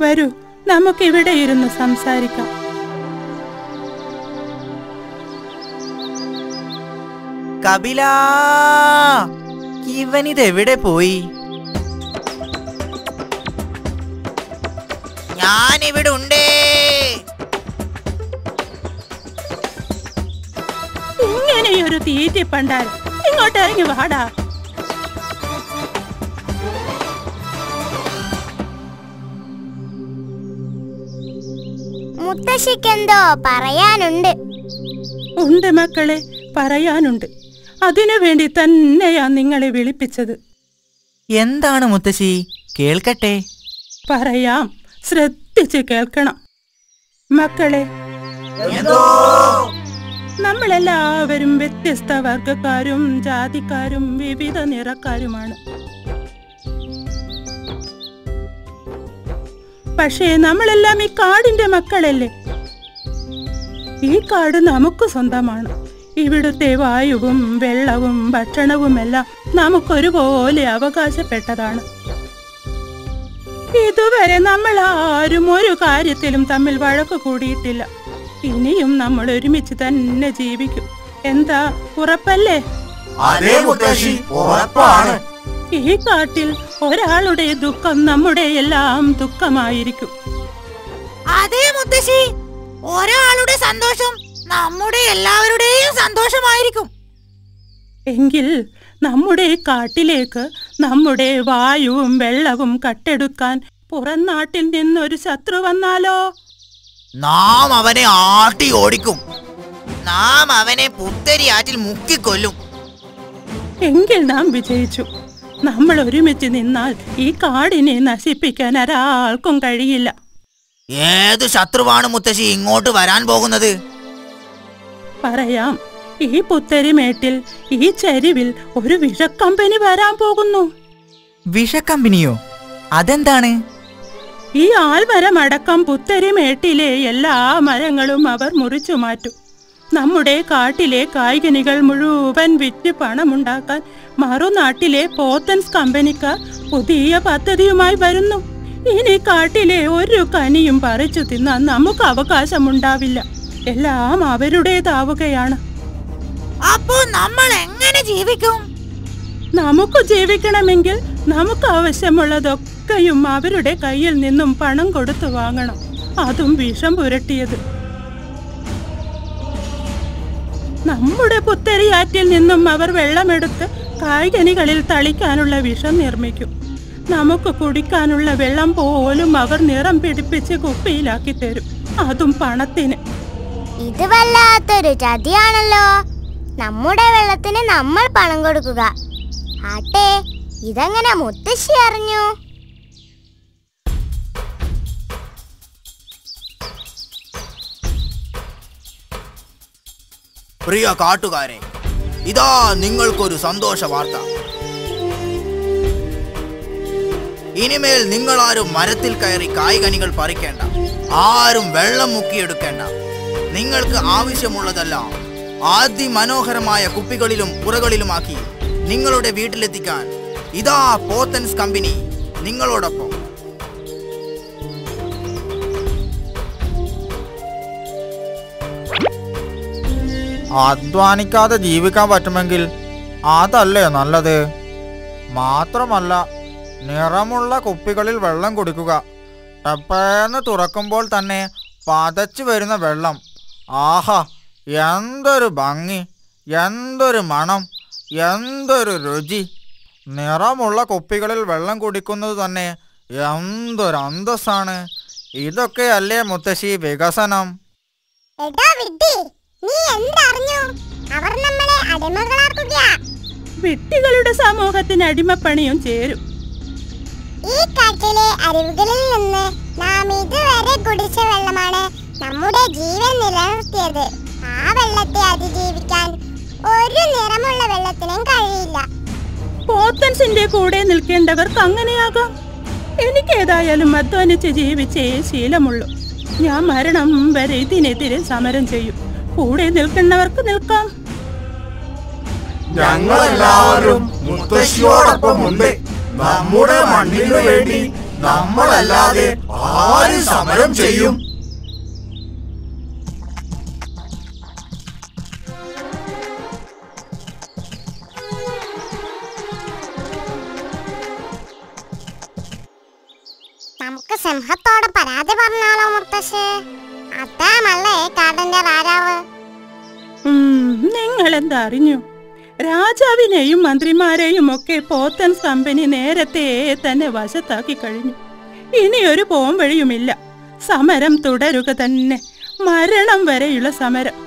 വരൂ, നമുക്കിവിടെ ഇരുന്ന് സംസാരിക്കാം. കപില, ഇവനിതെവിടെ പോയി? ഞാനിവിടെ ഉണ്ടേ. ഇങ്ങനെയൊരു തീറ്റി പണ്ടാൽ ഇങ്ങോട്ട് ഇറങ്ങി വാടാ. മുത്തശ്ശിക്കെന്തോ പറയാനുണ്ട്. ഉണ്ട് മക്കളെ, പറയാനുണ്ട്. അതിനു വേണ്ടി തന്നെയാ നിങ്ങളെ വിളിപ്പിച്ചത്. എന്താണ് മുത്തശ്ശി? കേൾക്കട്ടെ. പറയാം, ശ്രദ്ധിച്ച് കേൾക്കണം. മക്കളെ, നമ്മളെല്ലാവരും വ്യത്യസ്ത വർഗക്കാരും ജാതിക്കാരും വിവിധ നിറക്കാരുമാണ്. പക്ഷേ നമ്മളെല്ലാം ഈ കാടിന്റെ മക്കളല്ലേ. ഈ കാട് നമുക്ക് സ്വന്തമാണ്. ഇവിടുത്തെ വായുവും വെള്ളവും ഭക്ഷണവുമെല്ലാം നമുക്കൊരുപോലെ അവകാശപ്പെട്ടതാണ്. ഇതുവരെ നമ്മൾ ആരും ഒരു കാര്യത്തിലും തമ്മിൽ വഴക്ക് കൂടിയിട്ടില്ല. ഇനിയും നമ്മൾ ഒരുമിച്ച് തന്നെ ജീവിക്കും. എന്താ, ഉറപ്പല്ലേ? ഈ കാട്ടിൽ ഒരാളുടെ ദുഃഖം നമ്മുടെ എല്ലാം ദുഃഖമായിരിക്കും. അതേ മുത്തശ്ശി, ഒരാളുടെ സന്തോഷം നമ്മുടെ എല്ലാവരുടെയും സന്തോഷമായിരിക്കും. എങ്കിൽ നമ്മുടെ കാട്ടിലേക്ക് നമ്മുടെ വായുവും വെള്ളവും കട്ടെടുക്കാൻ പുറം നാട്ടിൽ നിന്നൊരു ശത്രു വന്നാലോ? നാം അവനെ ആട്ടി ഓടിക്കും. നാം അവനെ പുത്തരിയാറ്റിൽ മുക്കിക്കൊല്ലും. എങ്കിൽ നാം വിജയിച്ചു. നമ്മൾ ഒരുമിച്ച് നിന്നാൽ ഈ കാടിനെ നശിപ്പിക്കാൻ ഒരാൾക്കും കഴിയില്ല. ഏതു ശത്രുവാണ് മുത്തശ്ശി ഇങ്ങോട്ട് വരാൻ പോകുന്നത്? പറയാം. ഈ പുത്തരിമേട്ടിൽ, ഈ ചരിവിൽ ഒരു വിഷക്കമ്പനി വരാൻ പോകുന്നു. വിഷക്കമ്പനിയോ? അതെന്താണ്? ഈ ആൽമരം അടക്കം പുത്തരിമേട്ടിലെ എല്ലാ മരങ്ങളും അവർ മുറിച്ചു മാറ്റും. നമ്മുടെ കാട്ടിലെ കായ്കനികൾ മുഴുവൻ വിറ്റ് പണമുണ്ടാക്കാൻ മറുനാട്ടിലെ പോത്തൻസ് കമ്പനിക്കാർ പുതിയ പദ്ധതിയുമായി വരുന്നു. ഇനി കാട്ടിലെ ഒരു കനിയും പറിച്ചു തിന്നാൻ നമുക്ക് അവകാശമുണ്ടാവില്ല. എല്ലാം അവരുടേതാവുകയാണ്. അപ്പോ നമ്മൾ എങ്ങനെ ജീവിക്കും? നമുക്ക് ജീവിക്കണമെങ്കിൽ നമുക്ക് ആവശ്യമുള്ളതൊക്കെയും അവരുടെ കയ്യിൽ നിന്നും പണം കൊടുത്തു വാങ്ങണം. അതും വിഷം പുരട്ടിയത്. നമ്മുടെ പുത്തരിയാറ്റിൽ നിന്നും അവർ വെള്ളമെടുത്ത് കായ്കനികളിൽ തളിക്കാനുള്ള വിഷം നിർമ്മിക്കും. നമുക്ക് കുടിക്കാനുള്ള വെള്ളം പോലും അവർ നിറം പിടിപ്പിച്ച് കുപ്പിയിലാക്കി തരും. അതും പണത്തിന്. ഇത് വല്ലാത്തൊരു ചതിയാണല്ലോ. നമ്മുടെ വെള്ളത്തിന് നമ്മൾ പണം കൊടുക്കുക. ആട്ടെ, ഇതെങ്ങനെ മുത്തശ്ശി അറിഞ്ഞു? പ്രിയ കാട്ടുകാരെ, ഇതാ നിങ്ങൾക്കൊരു സന്തോഷ വാർത്ത. ഇനിമേൽ നിങ്ങളാരും മരത്തിൽ കയറി കായ്കനികൾ പറിക്കേണ്ട, ആരും വെള്ളം മുക്കിയെടുക്കേണ്ട. നിങ്ങൾക്ക് ആവശ്യമുള്ളതെല്ലാം അതിമനോഹരമായ കുപ്പികളിലും പുറകളിലുമാക്കി നിങ്ങളുടെ വീട്ടിലെത്തിക്കാൻ ഇതാ പോത്തൻസ് കമ്പനി നിങ്ങളോടൊപ്പം. അധ്വാനിക്കാതെ ജീവിക്കാൻ പറ്റുമെങ്കിൽ അതല്ലേ നല്ലത്. മാത്രമല്ല, നിറമുള്ള കുപ്പികളിൽ വെള്ളം കുടിക്കുക. ടപ്പേന്ന് തുറക്കുമ്പോൾ തന്നെ പതച്ചു വരുന്ന വെള്ളം. ആഹാ, എന്തൊരു ഭംഗി, എന്തൊരു മണം, എന്തൊരു രുചി. നിറമുള്ള കുപ്പികളിൽ വെള്ളം കുടിക്കുന്നത് തന്നെ എന്തൊരു അന്തസ്സാണ്. ഇതൊക്കെയല്ലേ മുത്തശ്ശി വികസനം? വിട്ടികളുടെ സമൂഹത്തിന് അടിമപ്പണിയും ചേരും. ഈ കാട്ടിലെ അരുവികളിൽ നിന്ന് നാം ഇതുവരെ കുടിച്ച വെള്ളമാണ് നമ്മുടെ ജീവൻ നിലനിർത്തിയത്. ആ വെള്ളത്തെ അതിജീവിക്കാൻ ഒരു നിറമുള്ള വെള്ളത്തിനും കഴിയില്ല. പോത്തൻസിന്റെ കൂടെ നിൽക്കേണ്ടവർക്ക് അങ്ങനെയാകാം. എനിക്കേതായാലും അധ്വാനിച്ച് ജീവിച്ചേ ശീലമുള്ളൂ. ഞാൻ മരണം വരെ ഇതിനെതിരെ സമരം ചെയ്യും. കൂടെ നിൽക്കുന്നവർക്ക് നിൽക്കാം. ഞങ്ങളെല്ലാവരും മുത്തശ്ശിയോടൊപ്പമുണ്ട്. നമ്മുടെ മണ്ണിനു വേണ്ടി നമ്മളല്ലാതെ ആര് സമരം ചെയ്യും? നമുക്ക് സിംഹത്തോട് പരാതി പറഞ്ഞാലോ മുത്തശ്ശി? അദ്ദേഹമല്ലേ കാടിന്റെ രാജാവ്. നിങ്ങൾ എന്താ അറിഞ്ഞു? രാജാവിനെയും മന്ത്രിമാരെയും ഒക്കെ പോത്തൻ കമ്പനി നേരത്തെ തന്നെ വശത്താക്കി കഴിഞ്ഞു. ഇനിയൊരു പോംവഴിയുമില്ല. സമരം തുടരുക തന്നെ, മരണം വരെയുള്ള സമരം.